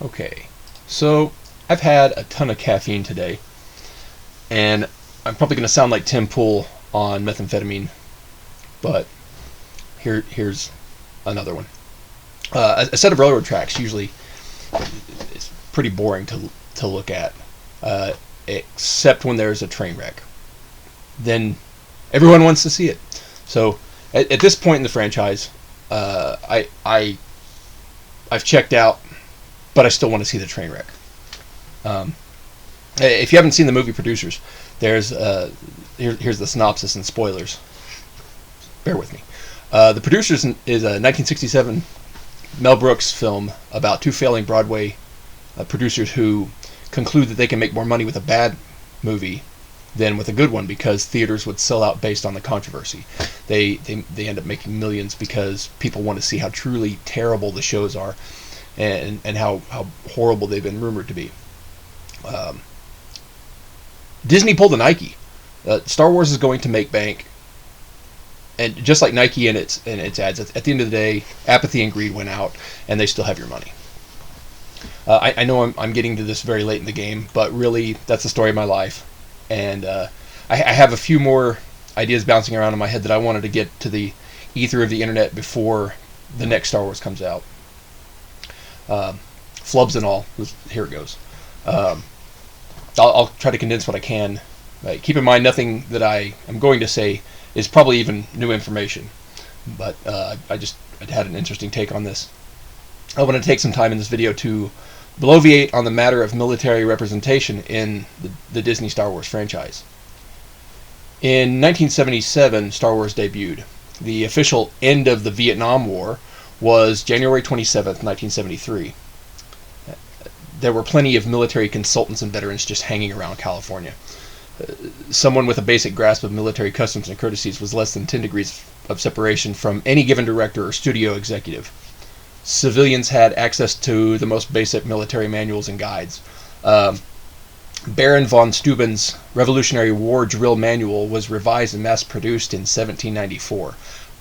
Okay, so I've had a ton of caffeine today, and I'm probably going to sound like Tim Pool on methamphetamine, but here's another one. A set of railroad tracks usually is pretty boring to look at, uh, except when there's a train wreck. Then everyone wants to see it. So at this point in the franchise, I've checked out, but I still want to see the train wreck. Um, if you haven't seen the movie Producers, there's here's the synopsis and spoilers. Bear with me. The Producers is a 1967 Mel Brooks film about two failing Broadway producers who conclude that they can make more money with a bad movie than with a good one because theaters would sell out based on the controversy. They end up making millions because people want to see how truly terrible the shows are and how horrible they've been rumored to be. Um, Disney pulled a Nike. Star Wars is going to make bank, and just like Nike and its ads, at the end of the day, apathy and greed went out, and they still have your money. I know I'm getting to this very late in the game, but really that's the story of my life, and I have a few more ideas bouncing around in my head that I wanted to get to the ether of the internet before the next Star Wars comes out. Flubs and all, here it goes. I'll try to condense what I can. Keep in mind, nothing that I am going to say is probably even new information, but I had an interesting take on this. I want to take some time in this video to bloviate on the matter of military representation in the Disney Star Wars franchise. In 1977, Star Wars debuted. The official end of the Vietnam War was January 27th, 1973. There were plenty of military consultants and veterans just hanging around California. Someone with a basic grasp of military customs and courtesies was less than 10 degrees of separation from any given director or studio executive. Civilians had access to the most basic military manuals and guides. Baron von Steuben's Revolutionary War Drill Manual was revised and mass-produced in 1794.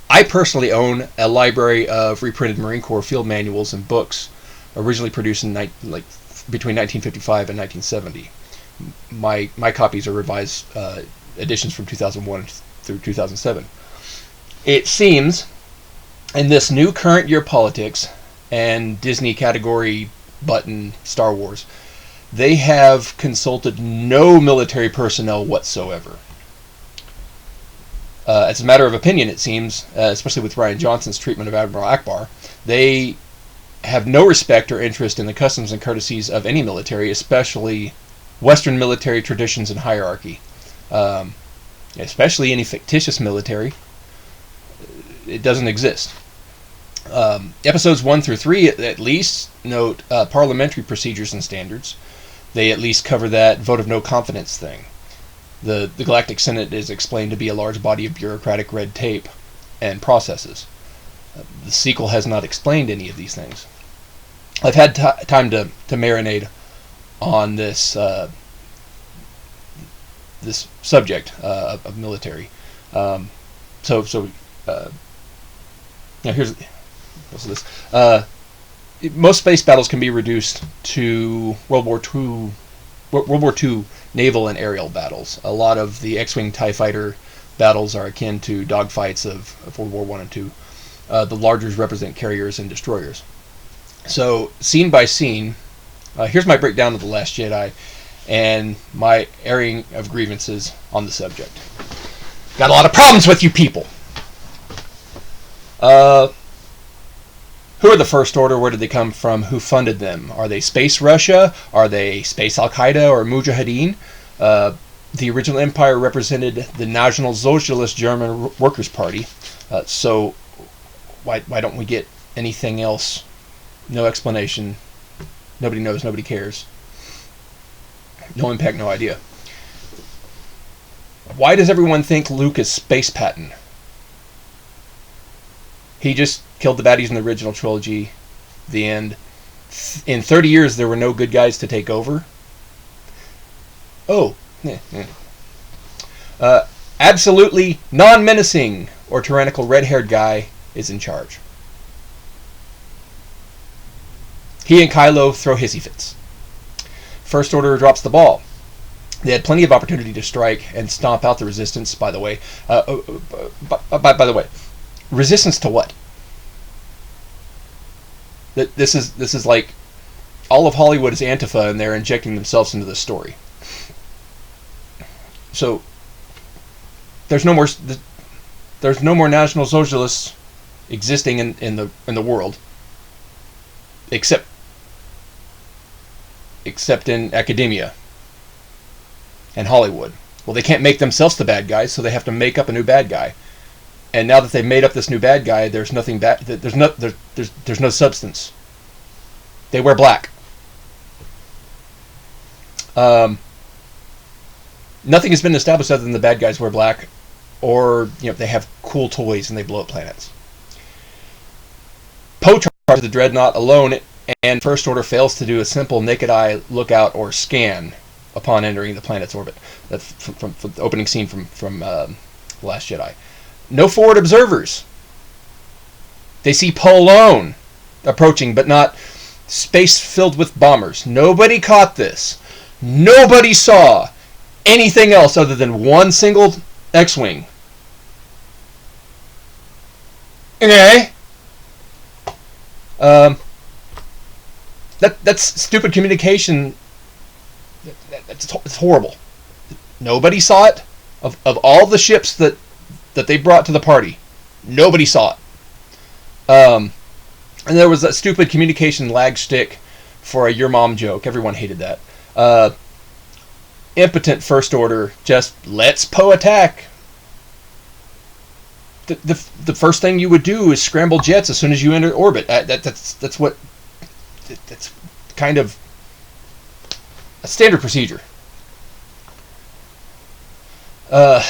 I personally own a library of reprinted Marine Corps field manuals and books, originally produced in between 1955 and 1970. My copies are revised editions from 2001 through 2007. It seems, in this new current year politics and Disney category button Star Wars, they have consulted no military personnel whatsoever. As a matter of opinion, it seems, especially with Rian Johnson's treatment of Admiral Akbar, they have no respect or interest in the customs and courtesies of any military, especially Western military traditions and hierarchy. Especially any fictitious military. It doesn't exist. Episodes 1 through 3 at least note parliamentary procedures and standards. They at least cover that vote of no confidence thing. The Galactic Senate is explained to be a large body of bureaucratic red tape and processes. The sequel has not explained any of these things. I've had time to marinate on this this subject of military. Now here's this. Most space battles can be reduced to World War II naval and aerial battles. A lot of the X-wing TIE fighter battles are akin to dogfights of World War I and II. The largers represent carriers and destroyers. So, scene by scene, here's my breakdown of The Last Jedi and my airing of grievances on the subject. Got a lot of problems with you people! Who are the First Order? Where did they come from? Who funded them? Are they Space Russia? Are they Space Al-Qaeda or Mujahideen? The original empire represented the National Socialist German Workers' Party. So why don't we get anything else? No explanation. Nobody knows. Nobody cares. No impact. No idea. Why does everyone think Luke is Space Patton? He just killed the baddies in the original trilogy. The end. In 30 years, there were no good guys to take over. Oh. Absolutely non-menacing or tyrannical red-haired guy is in charge. He and Kylo throw hissy fits. First Order drops the ball. They had plenty of opportunity to strike and stomp out the Resistance, by the way. By the way, resistance to what? This is like all of Hollywood is Antifa, and they're injecting themselves into this story. So there's no more National Socialists existing in the world, except in academia and Hollywood. Well, they can't make themselves the bad guys, so they have to make up a new bad guy. And now that they've made up this new bad guy, there's nothing bad. There's no substance. They wear black. Nothing has been established other than the bad guys wear black, or they have cool toys and they blow up planets. Poe charges the Dreadnought alone, and First Order fails to do a simple naked eye lookout or scan upon entering the planet's orbit. That's from the opening scene from The Last Jedi. No forward observers. They see Poe alone approaching, but not space filled with bombers. Nobody caught this. Nobody saw anything else other than one single X-Wing. Okay. That's stupid communication. It's horrible. Nobody saw it. Of all the ships that they brought to the party, nobody saw it. And there was that stupid communication lag stick for a your mom joke. Everyone hated that. Impotent First Order just lets Poe attack. The first thing you would do is scramble jets as soon as you enter orbit. That's kind of a standard procedure. So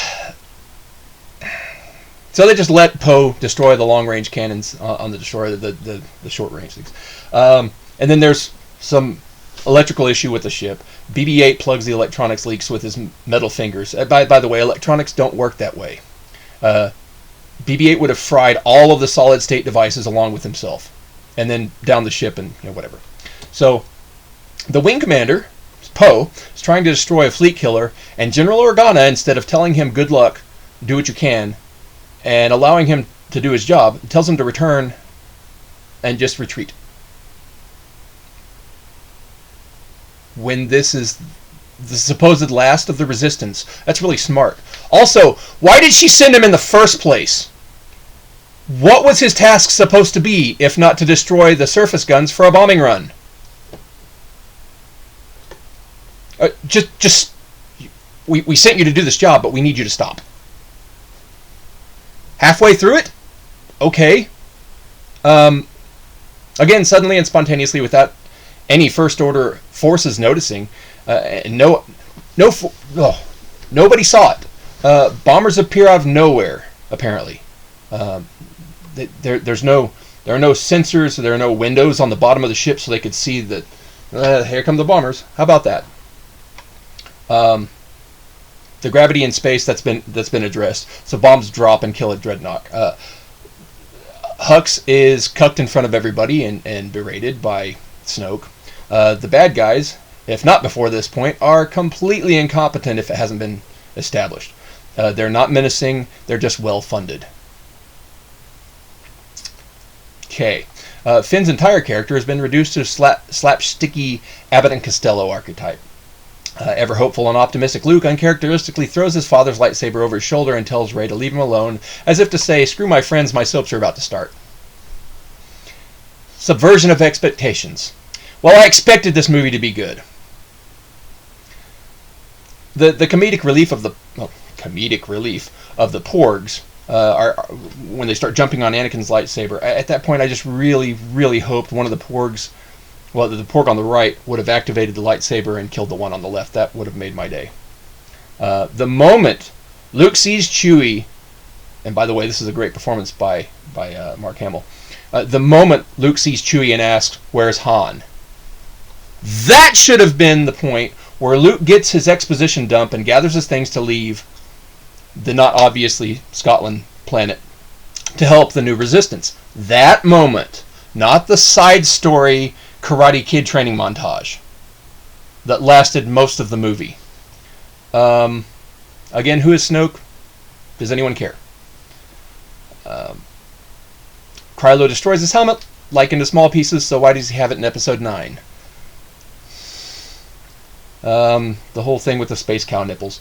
they just let Poe destroy the long-range cannons on the destroyer, the short-range things. And then there's some electrical issue with the ship. BB-8 plugs the electronics leaks with his metal fingers. By the way, electronics don't work that way. BB-8 would have fried all of the solid-state devices along with himself, and then down the ship and whatever. So the wing commander, Poe, is trying to destroy a fleet killer, and General Organa, instead of telling him good luck, do what you can, and allowing him to do his job, tells him to return and just retreat. When this is the supposed last of the Resistance, that's really smart. Also, why did she send him in the first place? What was his task supposed to be, if not to destroy the surface guns for a bombing run? We sent you to do this job, but we need you to stop. Halfway through it? Okay. Again, suddenly and spontaneously, without any First Order forces noticing, nobody saw it. Bombers appear out of nowhere, apparently. There are no sensors, there are no windows on the bottom of the ship so they could see that, here come the bombers. How about that? The gravity in space, that's been addressed. So bombs drop and kill a Dreadnought. Hux is cucked in front of everybody and berated by Snoke. The bad guys, if not before this point, are completely incompetent if it hasn't been established. They're not menacing, they're just well-funded. Okay. Finn's entire character has been reduced to a slapsticky Abbott and Costello archetype. Ever hopeful and optimistic Luke uncharacteristically throws his father's lightsaber over his shoulder and tells Rey to leave him alone, as if to say, screw my friends, my soaps are about to start. Subversion of expectations. Well, I expected this movie to be good. The comedic relief of the Porgs are when they start jumping on Anakin's lightsaber. At that point, I just really, really hoped one of the Porgs, well, the Porg on the right would have activated the lightsaber and killed the one on the left. That would have made my day. The moment Luke sees Chewie, and by the way, this is a great performance by Mark Hamill. The moment Luke sees Chewie and asks, "Where's Han?" That should have been the point where Luke gets his exposition dump and gathers his things to leave the not obviously Scotland planet to help the new Resistance. That moment, not the side story Karate Kid training montage that lasted most of the movie. Again, who is Snoke? Does anyone care? Kylo destroys his helmet, like into small pieces, so why does he have it in Episode 9? The whole thing with the space cow nipples.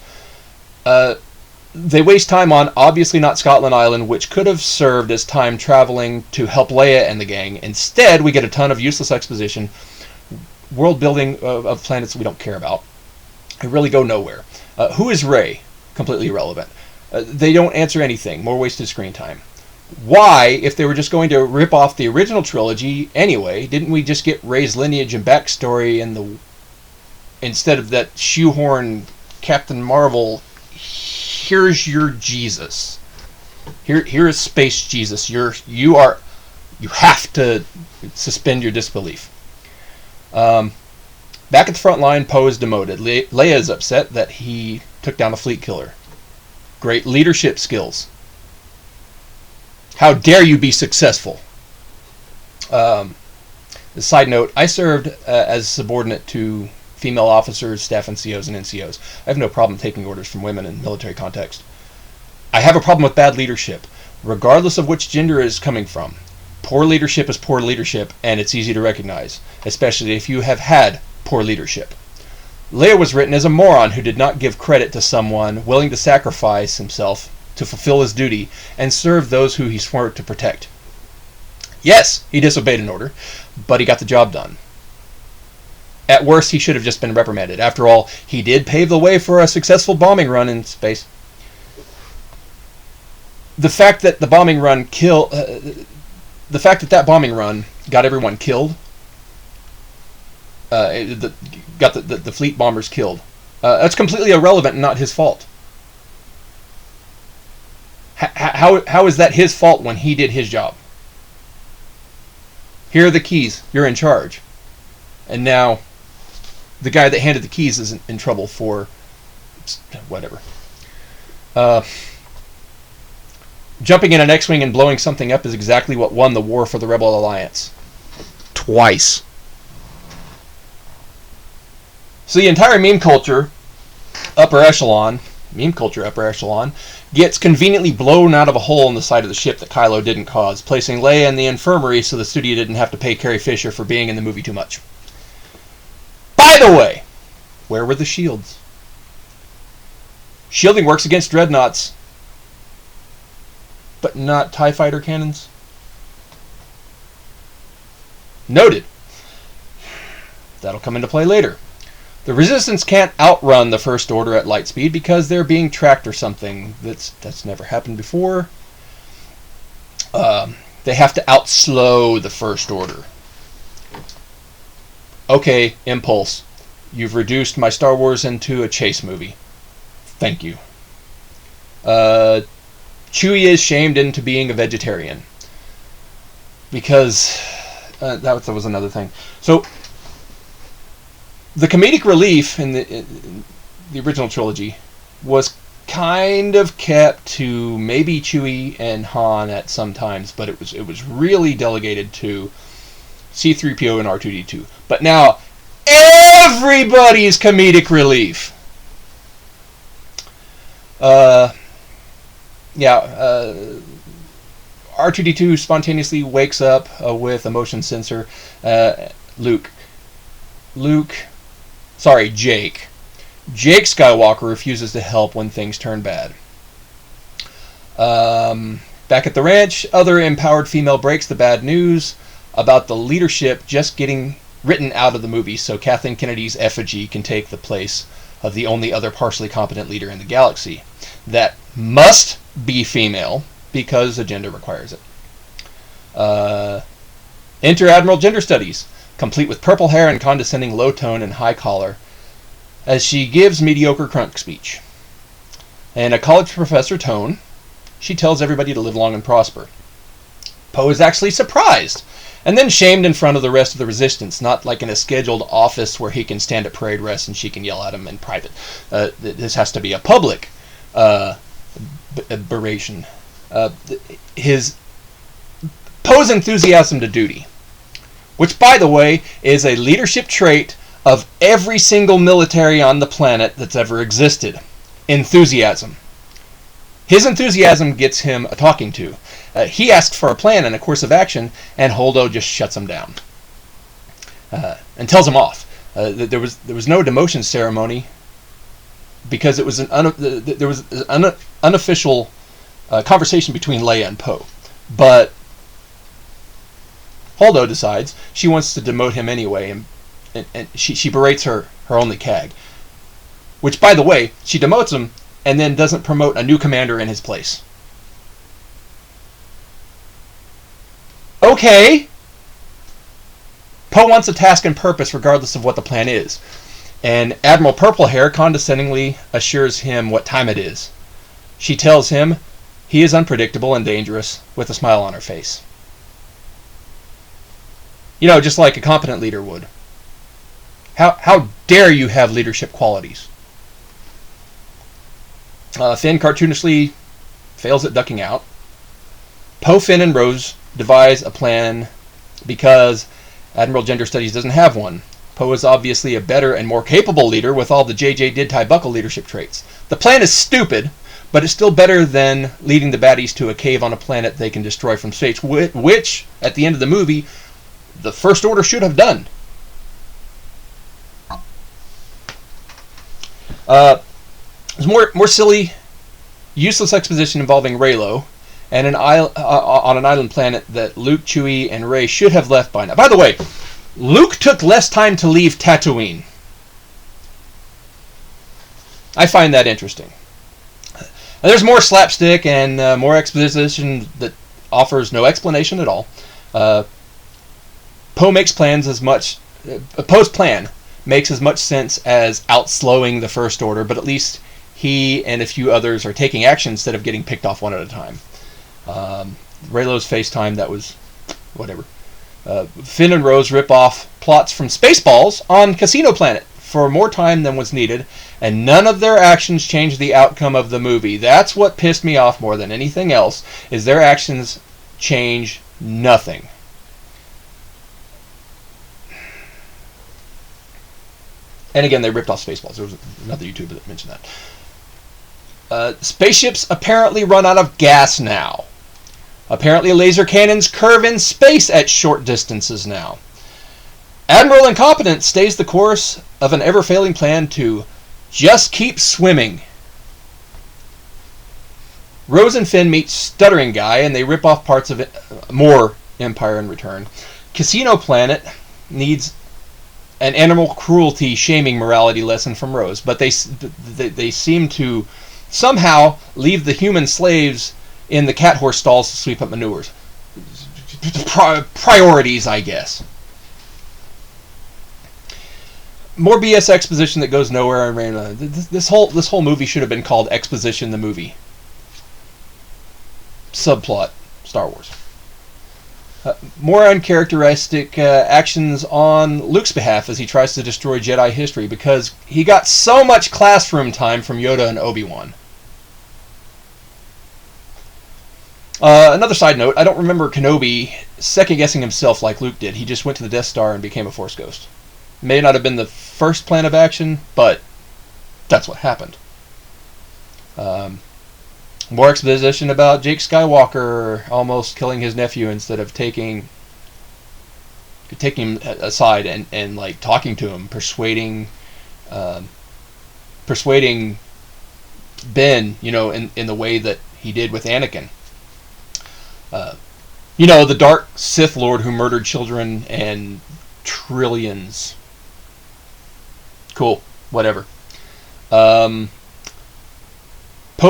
They waste time on obviously not Scotland Island, which could have served as time traveling to help Leia and the gang. Instead, we get a ton of useless exposition, world building of planets we don't care about. They really go nowhere. Who is Rey? Completely irrelevant. They don't answer anything. More wasted screen time. Why, if they were just going to rip off the original trilogy anyway, didn't we just get Rey's lineage and backstory instead of that shoehorn Captain Marvel? Here's your Jesus. Here is space Jesus. You have to suspend your disbelief. Back at the front line, Poe is demoted. Leia is upset that he took down a fleet killer. Great leadership skills. How dare you be successful? Side note, I served as subordinate to female officers, staff NCOs, and NCOs. I have no problem taking orders from women in military context. I have a problem with bad leadership, regardless of which gender it is coming from. Poor leadership is poor leadership, and it's easy to recognize, especially if you have had poor leadership. Leia was written as a moron who did not give credit to someone willing to sacrifice himself to fulfill his duty and serve those who he swore to protect. Yes, he disobeyed an order, but he got the job done. At worst, he should have just been reprimanded. After all, he did pave the way for a successful bombing run in space. The fact that the bombing run that bombing run got everyone killed, got the fleet bombers killed, that's completely irrelevant and not his fault. How is that his fault when he did his job? Here are the keys. You're in charge. And now the guy that handed the keys is in trouble for whatever. Jumping in an X-Wing and blowing something up is exactly what won the war for the Rebel Alliance. Twice. So the entire meme culture, upper echelon, gets conveniently blown out of a hole in the side of the ship that Kylo didn't cause, placing Leia in the infirmary so the studio didn't have to pay Carrie Fisher for being in the movie too much. By the way, where were the shields? Shielding works against dreadnoughts, but not TIE fighter cannons. Noted. That'll come into play later. The Resistance can't outrun the First Order at light speed because they're being tracked or something. That's never happened before. They have to outslow the First Order. Okay, Impulse. You've reduced my Star Wars into a chase movie. Thank you. Chewie is shamed into being a vegetarian. Because that was another thing. So the comedic relief in the original trilogy was kind of kept to maybe Chewie and Han at some times, but it was really delegated to C-3PO and R2-D2. But now everybody's comedic relief. R2-D2 spontaneously wakes up with a motion sensor. Jake. Jake Skywalker refuses to help when things turn bad. Back at the ranch, other empowered female breaks the bad news about the leadership just getting written out of the movie so Kathleen Kennedy's effigy can take the place of the only other partially competent leader in the galaxy. That must be female because agenda requires it. Enter Admiral Gender Studies, complete with purple hair and condescending low tone and high collar, as she gives mediocre crunk speech. In a college professor tone, she tells everybody to live long and prosper. Poe is actually surprised, and then shamed in front of the rest of the Resistance, not like in a scheduled office where he can stand at parade rest and she can yell at him in private. This has to be a public aberration. Poe's enthusiasm to duty which, by the way, is a leadership trait of every single military on the planet that's ever existed. Enthusiasm. His enthusiasm gets him a talking to. He asks for a plan and a course of action, and Holdo just shuts him down and tells him off. There was no demotion ceremony because it was there was an unofficial conversation between Leia and Poe, but Holdo decides she wants to demote him anyway, and she berates her only CAG, which, by the way, she demotes him and then doesn't promote a new commander in his place. Okay. Poe wants a task and purpose regardless of what the plan is, and Admiral Purplehair condescendingly assures him what time it is. She tells him he is unpredictable and dangerous, with a smile on her face. You know, just like a competent leader would. How dare you have leadership qualities? Finn cartoonishly fails at ducking out. Poe, Finn, and Rose devise a plan because Admiral Gender Studies doesn't have one. Poe is obviously a better and more capable leader with all the J.J. Did tie buckle leadership traits. The plan is stupid, but it's still better than leading the baddies to a cave on a planet they can destroy from space, which, at the end of the movie, the First Order should have done. There's more silly, useless exposition involving Reylo and on an island planet that Luke, Chewie, and Rey should have left by now. By the way, Luke took less time to leave Tatooine. I find that interesting. And there's more slapstick and more exposition that offers no explanation at all. Poe makes plans as much. Poe's plan makes as much sense as outslowing the First Order, but at least he and a few others are taking action instead of getting picked off one at a time. Reylo's FaceTime, that was whatever. Finn and Rose rip off plots from Spaceballs on Casino Planet for more time than was needed, and none of their actions change the outcome of the movie. That's what pissed me off more than anything else, is their actions change nothing. And again, they ripped off Spaceballs. There was another YouTuber that mentioned that. Spaceships apparently run out of gas now. Apparently laser cannons curve in space at short distances now. Admiral Incompetence stays the course of an ever-failing plan to just keep swimming. Rose and Finn meet Stuttering Guy, and they rip off parts of it, more Empire in return. Casino Planet needs an animal cruelty shaming morality lesson from Rose, but they seem to somehow leave the human slaves in the cat horse stalls to sweep up manures. Priorities, I guess. More BS exposition that goes nowhere. This whole movie should have been called Exposition the Movie. Subplot: Star Wars. More uncharacteristic actions on Luke's behalf as he tries to destroy Jedi history because he got so much classroom time from Yoda and Obi-Wan. Another side note, I don't remember Kenobi second-guessing himself like Luke did. He just went to the Death Star and became a Force ghost. May not have been the first plan of action, but that's what happened. More exposition about Jake Skywalker almost killing his nephew instead of taking him aside and like talking to him, persuading Ben, in the way that he did with Anakin. The dark Sith Lord who murdered children and trillions. Cool, whatever. Poe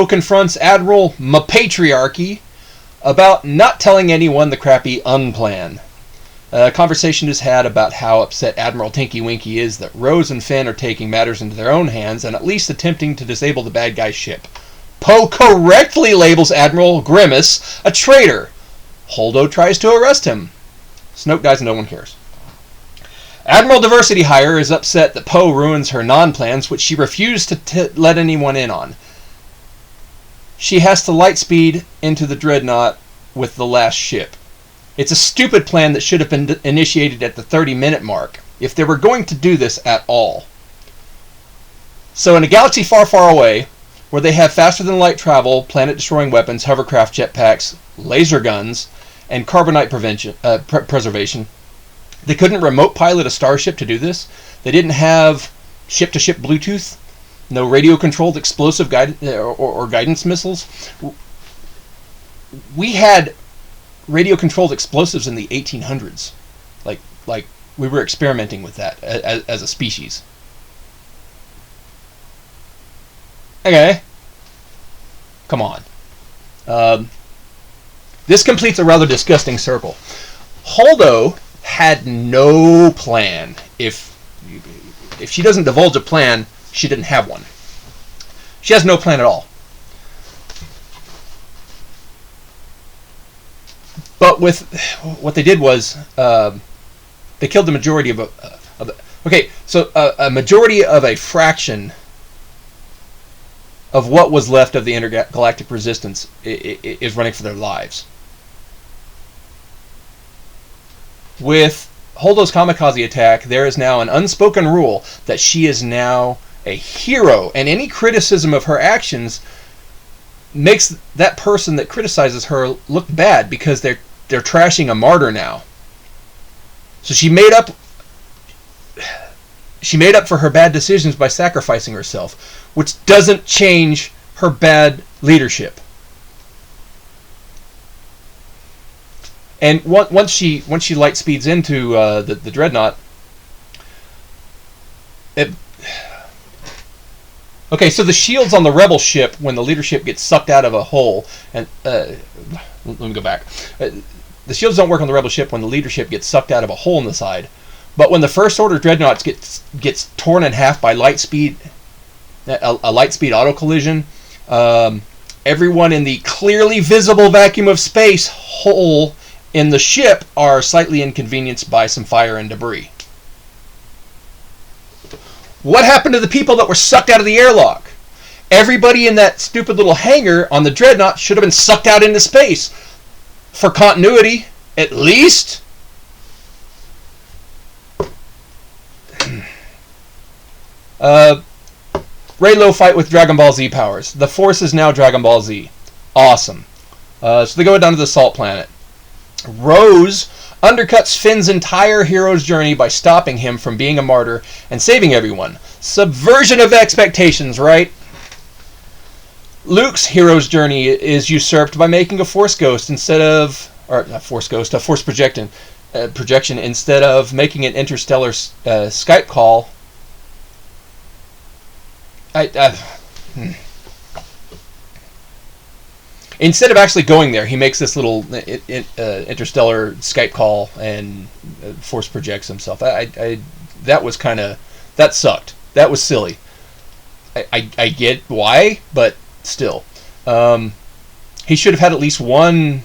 confronts Admiral Patriarchy about not telling anyone the crappy unplan. A conversation is had about how upset Admiral Tinky Winky is that Rose and Finn are taking matters into their own hands and at least attempting to disable the bad guy's ship. Poe correctly labels Admiral Grimace a traitor. Holdo tries to arrest him. Snoke dies and no one cares. Admiral Diversity Hire is upset that Poe ruins her non-plans, which she refused to let anyone in on. She has to lightspeed into the Dreadnought with the last ship. It's a stupid plan that should have been initiated at the 30-minute mark, if they were going to do this at all. So in a galaxy far, far away, where they have faster-than-light travel, planet-destroying weapons, hovercraft, jetpacks, laser guns, and carbonite preservation, they couldn't remote pilot a starship to do this. They didn't have ship-to-ship Bluetooth, no radio-controlled explosive or guidance missiles. We had radio-controlled explosives in the 1800s. Like we were experimenting with that as a species. Okay. Come on. This completes a rather disgusting circle. Holdo had no plan. If she doesn't divulge a plan, she didn't have one. She has no plan at all. But with what they did was they killed the majority of a majority of a fraction of what was left of the intergalactic resistance is running for their lives. With Holdo's kamikaze attack, there is now an unspoken rule that she is now a hero, and any criticism of her actions makes that person that criticizes her look bad because they're trashing a martyr now. So she made up for her bad decisions by sacrificing herself, which doesn't change her bad leadership. And once she light speeds into the dreadnought, okay, so the shields on the rebel ship, when the leadership gets sucked out of a hole, and let me go back. The shields don't work on the rebel ship when the leadership gets sucked out of a hole in the side, but when the First Order dreadnoughts gets torn in half by a light speed auto collision, everyone in the clearly visible vacuum of space hole in the ship are slightly inconvenienced by some fire and debris. What happened to the people that were sucked out of the airlock? Everybody in that stupid little hangar on the dreadnought should have been sucked out into space. For continuity, at least. Raylo fight with Dragon Ball Z powers. The Force is now Dragon Ball Z. Awesome. So they go down to the Salt Planet. Rose undercuts Finn's entire hero's journey by stopping him from being a martyr and saving everyone. Subversion of expectations, right? Luke's hero's journey is usurped by making a Force Ghost instead of... Or, not Force Ghost, a Force projection instead of making an interstellar Skype call. Instead of actually going there, he makes this little interstellar Skype call and Force projects himself. That was kind of... That sucked. That was silly. I get why, but still. He should have had at least one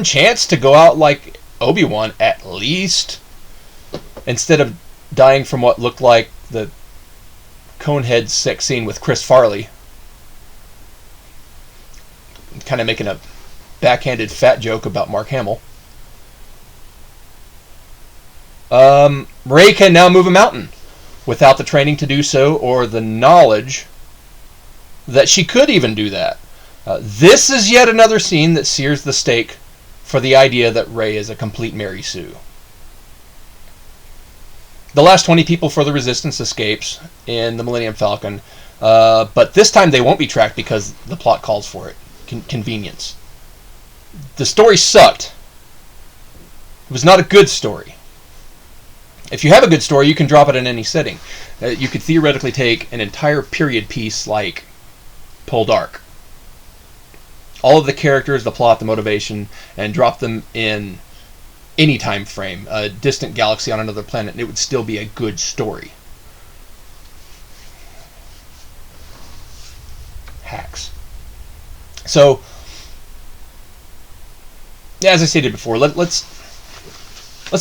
chance to go out like Obi-Wan, at least. Instead of dying from what looked like the Conehead sex scene with Chris Farley. Kind of making a backhanded fat joke about Mark Hamill. Rey can now move a mountain without the training to do so or the knowledge that she could even do that. This is yet another scene that sears the stake for the idea that Rey is a complete Mary Sue. The last 20 people for the Resistance escapes in the Millennium Falcon, but this time they won't be tracked because the plot calls for it. Convenience. The story sucked. It was not a good story. If you have a good story, you can drop it in any setting. You could theoretically take an entire period piece like Poldark. All of the characters, the plot, the motivation, and drop them in any time frame, a distant galaxy on another planet, and it would still be a good story. Hacks. So, as I stated before, let's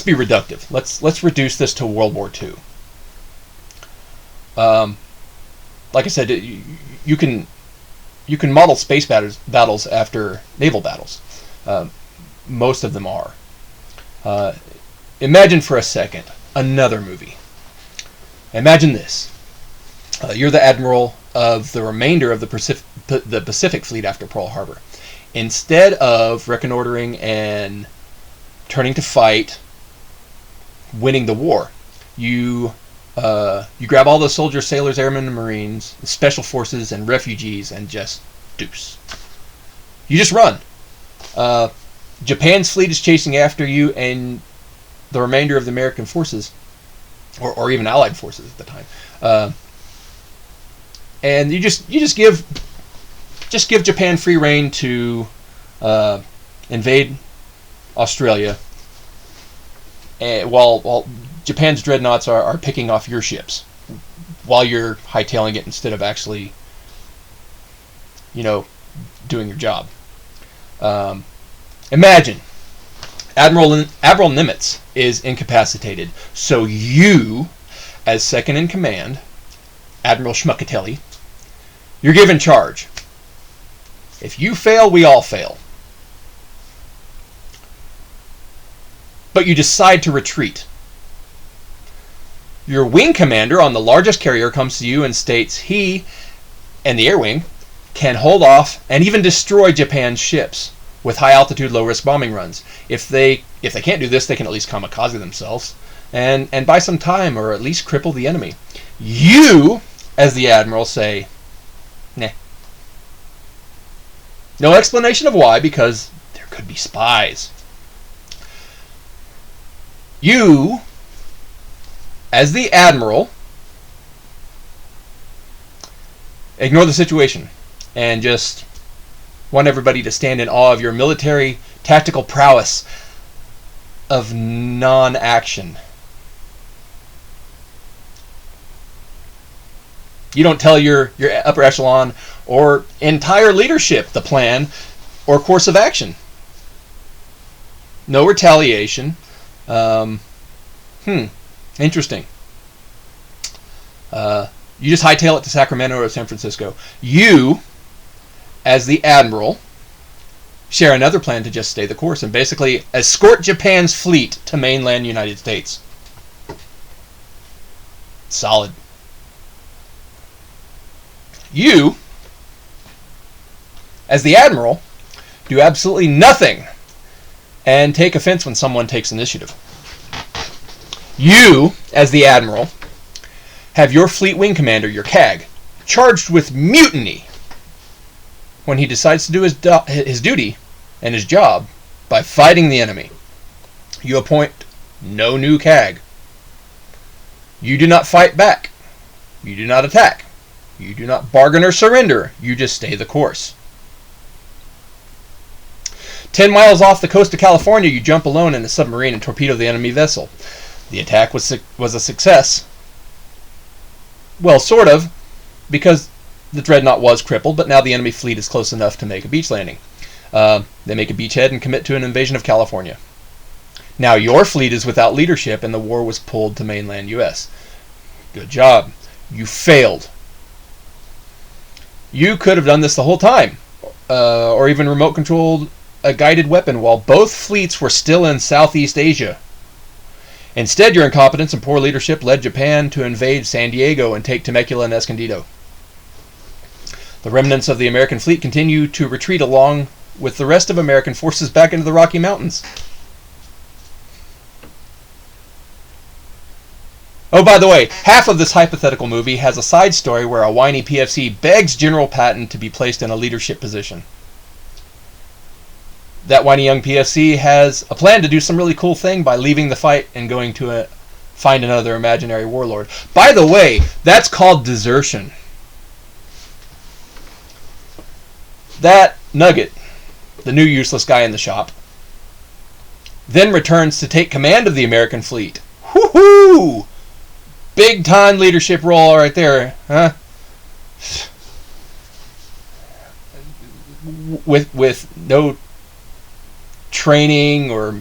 be reductive. Let's reduce this to World War II. Like I said, you can model space battles after naval battles. most of them are. Imagine for a second another movie. Imagine this. You're the admiral of the remainder of the Pacific Fleet after Pearl Harbor. Instead of reconnoitering and turning to fight, winning the war, you grab all the soldiers, sailors, airmen, and marines, special forces, and refugees, and just deuce. You just run. Japan's fleet is chasing after you, and the remainder of the American forces, or even Allied forces at the time, and you just give Japan free rein to invade Australia, and while Japan's dreadnoughts are picking off your ships, while you're hightailing it instead of actually, doing your job. Imagine Admiral Nimitz is incapacitated, so you, as second in command, Admiral Schmuckatelli, you're given charge. If you fail, we all fail. But you decide to retreat. Your wing commander on the largest carrier comes to you and states he and the air wing can hold off and even destroy Japan's ships with high-altitude, low-risk bombing runs. If they can't do this, they can at least kamikaze themselves and buy some time, or at least cripple the enemy. You, as the admiral, say, nah. No explanation of why, because there could be spies. You, as the admiral, ignore the situation and just want everybody to stand in awe of your military tactical prowess of non-action. You don't tell your upper echelon or entire leadership the plan or course of action. No retaliation. Interesting. You just hightail it to Sacramento or San Francisco. You, as the admiral, share another plan to just stay the course and basically escort Japan's fleet to mainland United States. Solid. You, as the admiral, do absolutely nothing and take offense when someone takes initiative. You, as the admiral, have your fleet wing commander, your CAG, charged with mutiny when he decides to do his duty and his job by fighting the enemy. You appoint no new CAG. You do not fight back. You do not attack. You do not bargain or surrender. You just stay the course. 10 miles off the coast of California, you jump alone in a submarine and torpedo the enemy vessel. The attack was a success. Well, sort of, because the dreadnought was crippled, but now the enemy fleet is close enough to make a beach landing. They make a beachhead and commit to an invasion of California. Now your fleet is without leadership and the war was pulled to mainland U.S. Good job. You failed. You could have done this the whole time, or even remote controlled a guided weapon while both fleets were still in Southeast Asia. Instead, your incompetence and poor leadership led Japan to invade San Diego and take Temecula and Escondido. The remnants of the American fleet continue to retreat along with the rest of American forces back into the Rocky Mountains. Oh, by the way, half of this hypothetical movie has a side story where a whiny PFC begs General Patton to be placed in a leadership position. That whiny young PFC has a plan to do some really cool thing by leaving the fight and going to find another imaginary warlord. By the way, that's called desertion. That Nugget, the new useless guy in the shop, then returns to take command of the American fleet. Woohoo! Big time leadership role right there, huh? With no training or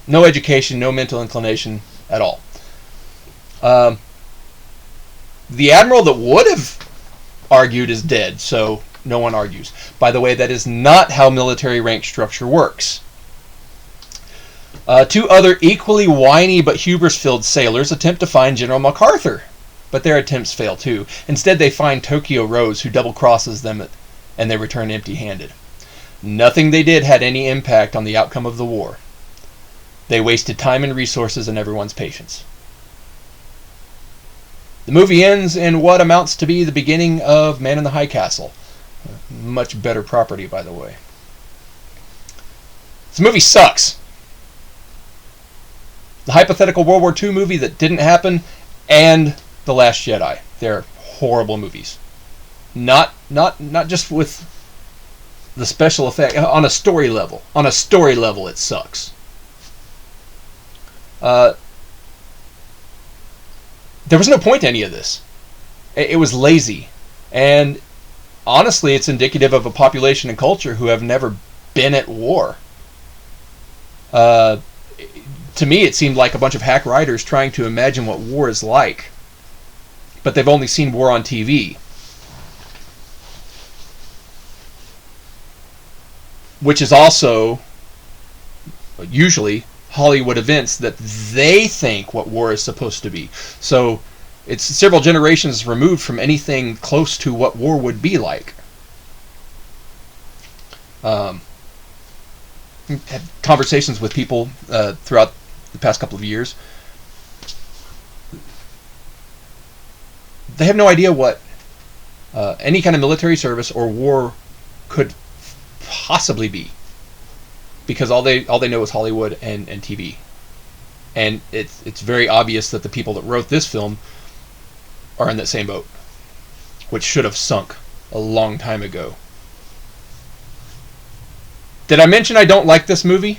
no education, no mental inclination at all. The admiral that would have argued is dead, so no one argues. By the way, that is not how military rank structure works. Two other equally whiny but hubris-filled sailors attempt to find General MacArthur, but their attempts fail too. Instead, they find Tokyo Rose, who double-crosses them, and they return empty-handed. Nothing they did had any impact on the outcome of the war. They wasted time and resources and everyone's patience. The movie ends in what amounts to be the beginning of Man in the High Castle. Much better property, by the way. This movie sucks. The hypothetical World War II movie that didn't happen, and The Last Jedi. They're horrible movies. Not just with the special effect. On a story level. On a story level, it sucks. There was no point to any of this. It was lazy. And honestly, it's indicative of a population and culture who have never been at war. To me, it seemed like a bunch of hack writers trying to imagine what war is like. But they've only seen war on TV. Which is also, usually, Hollywood events that they think what war is supposed to be. So, it's several generations removed from anything close to what war would be like. Had conversations with people throughout the past couple of years. They have no idea what any kind of military service or war could possibly be, because all they know is Hollywood and TV, and it's very obvious that the people that wrote this film are in that same boat, which should have sunk a long time ago. Did I mention I don't like this movie?